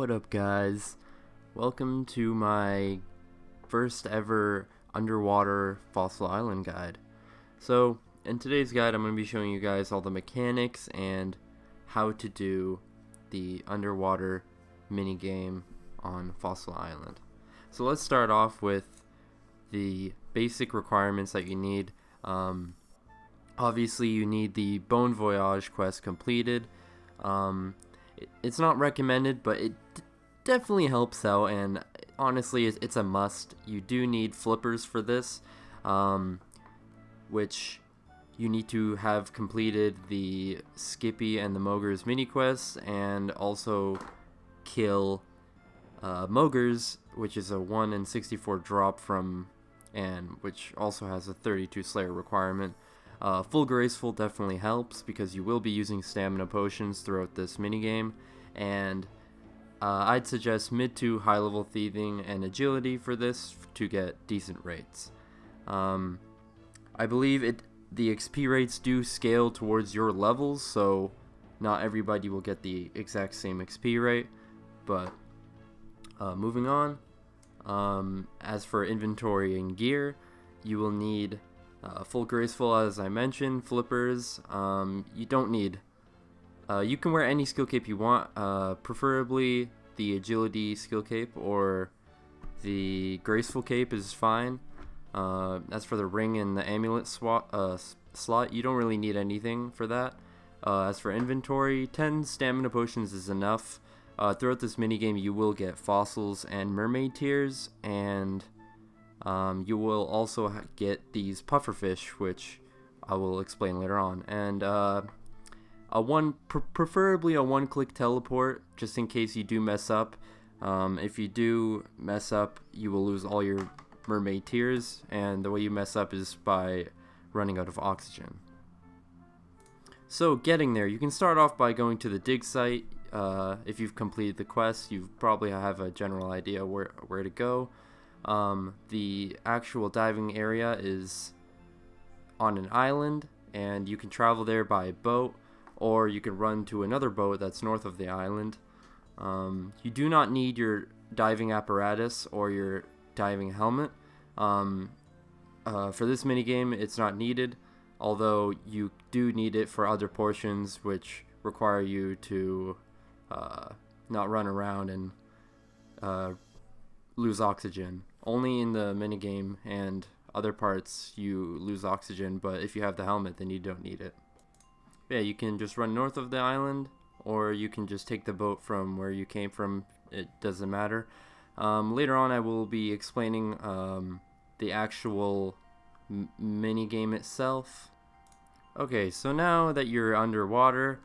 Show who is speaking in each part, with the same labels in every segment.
Speaker 1: What up, guys? Welcome to my first ever underwater fossil island guide. So, in today's guide, I'm going to be showing you guys all the mechanics and how to do the underwater minigame on Fossil Island. So let's start off with the basic requirements that you need. Obviously, you need the Bon Voyage quest completed. It's not recommended, but it definitely helps out, and honestly it's a must. You do need flippers for this, which you need to have completed the Skippy and the Mogers mini quests, and also kill Mogers, which is a 1 in 64 drop from, and which also has a 32 Slayer requirement. Full Graceful definitely helps because you will be using stamina potions throughout this minigame, and I'd suggest mid to high level thieving and agility for this to get decent rates. I believe the XP rates do scale towards your levels, so not everybody will get the exact same XP rate, but moving on. As for inventory and gear, you will need Full Graceful, as I mentioned, flippers. You don't need, you can wear any skill cape you want, preferably the agility skill cape or the graceful cape is fine. As for the ring and the amulet slot, you don't really need anything for that. As for inventory, 10 stamina potions is enough. Throughout this minigame you will get fossils and mermaid tears, and you will also get these pufferfish, which I will explain later on, and preferably a one-click teleport, just in case you do mess up. If you do mess up, you will lose all your mermaid tears, and the way you mess up is by running out of oxygen. So getting there, you can start off by going to the dig site. If you've completed the quest, you probably have a general idea where to go. The actual diving area is on an island, and you can travel there by boat, or you can run to another boat that's north of the island. You do not need your diving apparatus or your diving helmet. For this minigame, it's not needed, although you do need it for other portions which require you to not run around and lose oxygen. Only in the minigame and other parts you lose oxygen, but if you have the helmet, then you don't need it. Yeah, you can just run north of the island, or you can just take the boat from where you came from. It doesn't matter. Later on I will be explaining the actual minigame itself. Okay, so now that you're underwater,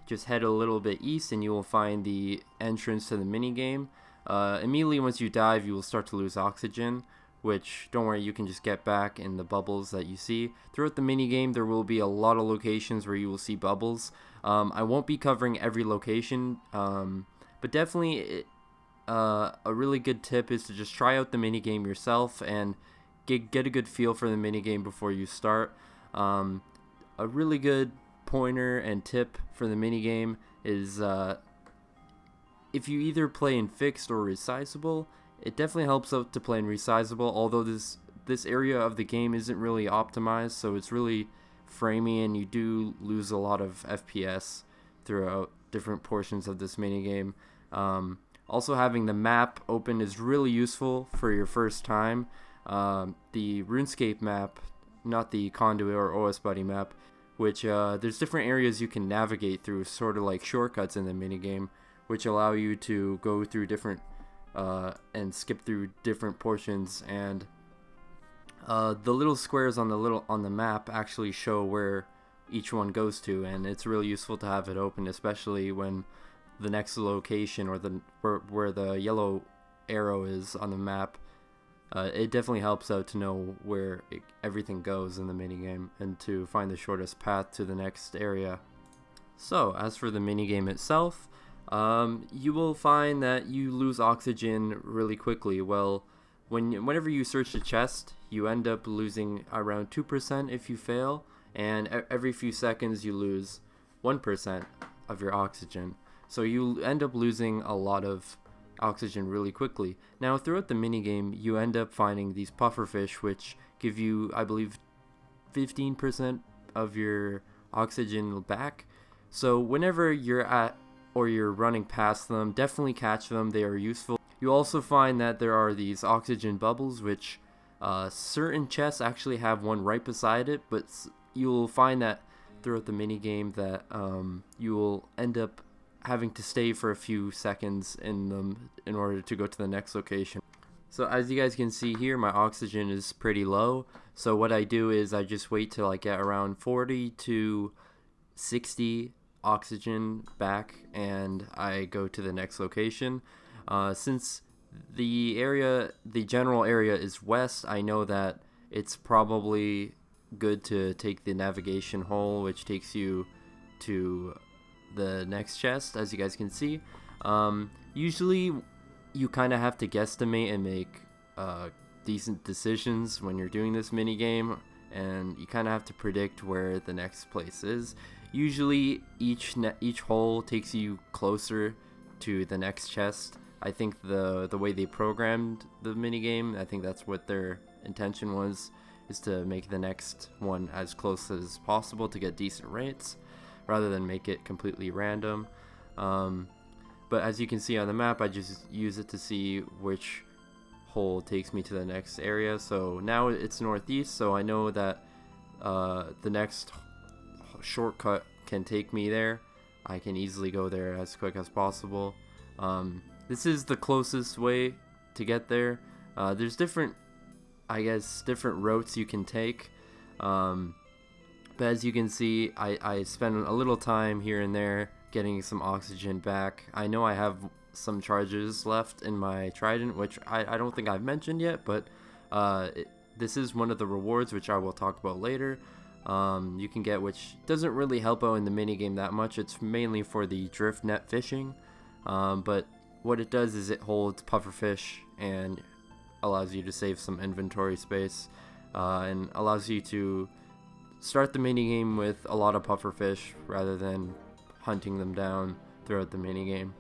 Speaker 1: just head a little bit east and you will find the entrance to the minigame. Immediately once you dive, you will start to lose oxygen, which, don't worry, you can just get back in the bubbles that you see. Throughout the minigame, there will be a lot of locations where you will see bubbles. I won't be covering every location, but definitely a really good tip is to just try out the minigame yourself and get a good feel for the minigame before you start. A really good pointer and tip for the minigame is if you either play in fixed or resizable, it definitely helps out to play in resizable, although this area of the game isn't really optimized, so it's really framey and you do lose a lot of FPS throughout different portions of this minigame. Also, having the map open is really useful for your first time. The RuneScape map, not the Conduit or OS Buddy map, which there's different areas you can navigate through, sort of like shortcuts in the minigame, which allow you to go through different and skip through different portions, and the little squares on the map actually show where each one goes to, and it's really useful to have it open, especially when the next location or where the yellow arrow is on the map. It definitely helps out to know where everything goes in the minigame and to find the shortest path to the next area. So as for the minigame itself, you will find that you lose oxygen really quickly. Well, whenever you search a chest, you end up losing around 2% if you fail, and every few seconds you lose 1% of your oxygen. so you end up losing a lot of oxygen really quickly. Now throughout the minigame, you end up finding these pufferfish, which give you, I believe, 15% of your oxygen back. So whenever you're at or you're running past them, definitely catch them. They are useful. You also find that there are these oxygen bubbles, which certain chests actually have one right beside it, but you'll find that throughout the minigame that you will end up having to stay for a few seconds in them in order to go to the next location. So as you guys can see here, my oxygen is pretty low. So what I do is I just wait till I get around 40 to 60 oxygen back, and I go to the next location. Since the general area is west, I know that it's probably good to take the navigation hole, which takes you to the next chest, as you guys can see. Usually you kind of have to guesstimate and make decent decisions when you're doing this mini game, and you kind of have to predict where the next place is. Usually each hole takes you closer to the next chest. I think the way they programmed the minigame, I think that's what their intention was, is to make the next one as close as possible to get decent rates, rather than make it completely random. But as you can see on the map, I just use it to see which hole takes me to the next area. So now it's northeast, so I know that the next shortcut can take me there. I can easily go there as quick as possible. This is the closest way to get there. There's different routes you can take. But as you can see, I spend a little time here and there getting some oxygen back. I know I have some charges left in my trident, which I don't think I've mentioned yet, but this is one of the rewards, which I will talk about later. You can get, which doesn't really help out in the minigame that much. It's mainly for the drift net fishing, but what it does is it holds pufferfish and allows you to save some inventory space, and allows you to start the minigame with a lot of pufferfish rather than hunting them down throughout the minigame.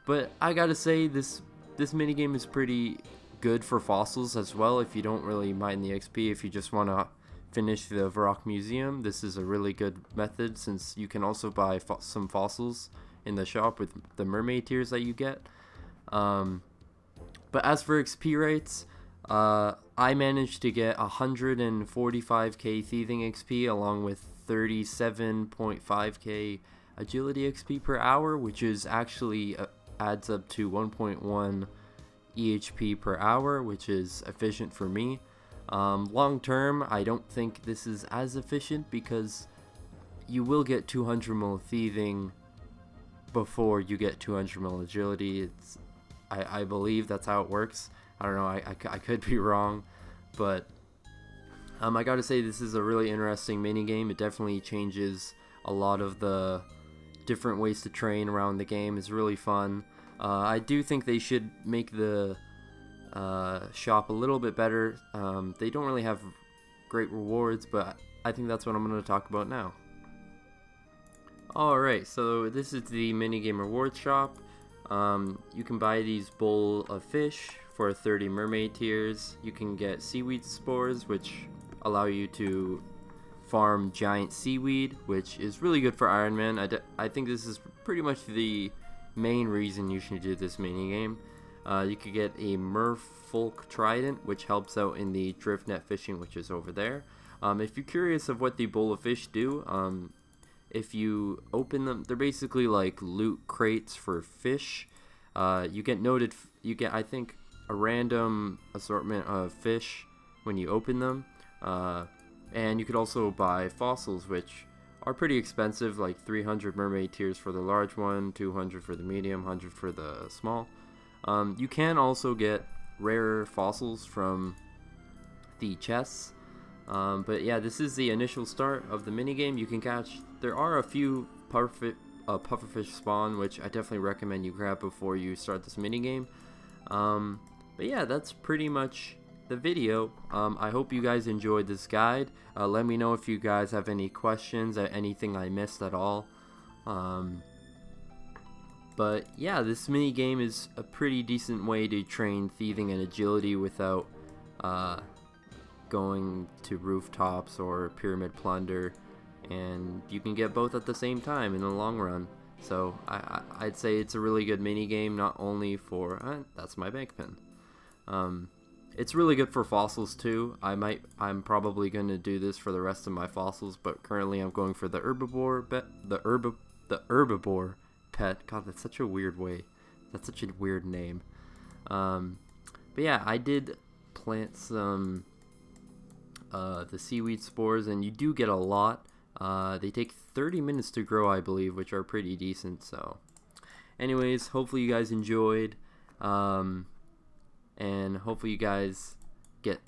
Speaker 1: But I gotta say, this minigame is pretty good for fossils as well. If you don't really mind the XP, if you just want to finish the Varrock Museum, this is a really good method, since you can also buy some fossils in the shop with the mermaid tears that you get. But as for XP rates, I managed to get 145k thieving XP along with 37.5k agility XP per hour, which is actually adds up to 1.1 EHP per hour, which is efficient for me. Long term, I don't think this is as efficient, because you will get 200 mil thieving before you get 200 mil agility. I believe that's how it works. I don't know, I could be wrong, but I gotta say, this is a really interesting minigame. It definitely changes a lot of the different ways to train around the game. It's really fun. I do think they should make the shop a little bit better. They don't really have great rewards, but I think that's what I'm going to talk about now. Alright, so this is the minigame reward shop. You can buy these bowl of fish for 30 mermaid tears. You can get seaweed spores, which allow you to farm giant seaweed, which is really good for Iron Man. I think this is pretty much the main reason you should do this minigame. You could get a merfolk trident, which helps out in the drift net fishing, which is over there. If you're curious of what the bowl of fish do, if you open them, they're basically like loot crates for fish. You get I think a random assortment of fish when you open them, and you could also buy fossils, which are pretty expensive, like 300 mermaid tears for the large one, 200 for the medium, 100 for the small. You can also get rarer fossils from the chests. But yeah, this is the initial start of the minigame. You can catch, there are a few pufferfish spawn, which I definitely recommend you grab before you start this minigame. But yeah, that's pretty much the video. I hope you guys enjoyed this guide. Let me know if you guys have any questions or anything I missed at all. But yeah, this mini game is a pretty decent way to train thieving and agility without going to rooftops or pyramid plunder, and you can get both at the same time in the long run. So I'd say it's a really good mini game, not only for that's my bank pin. It's really good for fossils too. I'm probably going to do this for the rest of my fossils, but currently I'm going for the herbivore pet. God, that's such a weird way. That's such a weird name. But yeah, I did plant some the seaweed spores, and you do get a lot. They take 30 minutes to grow, I believe, which are pretty decent. So anyways, hopefully you guys enjoyed, and hopefully you guys get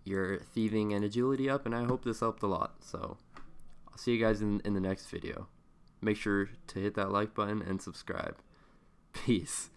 Speaker 1: your thieving and agility up, and I hope this helped a lot. So I'll see you guys in the next video. Make sure to hit that like button and subscribe. Peace.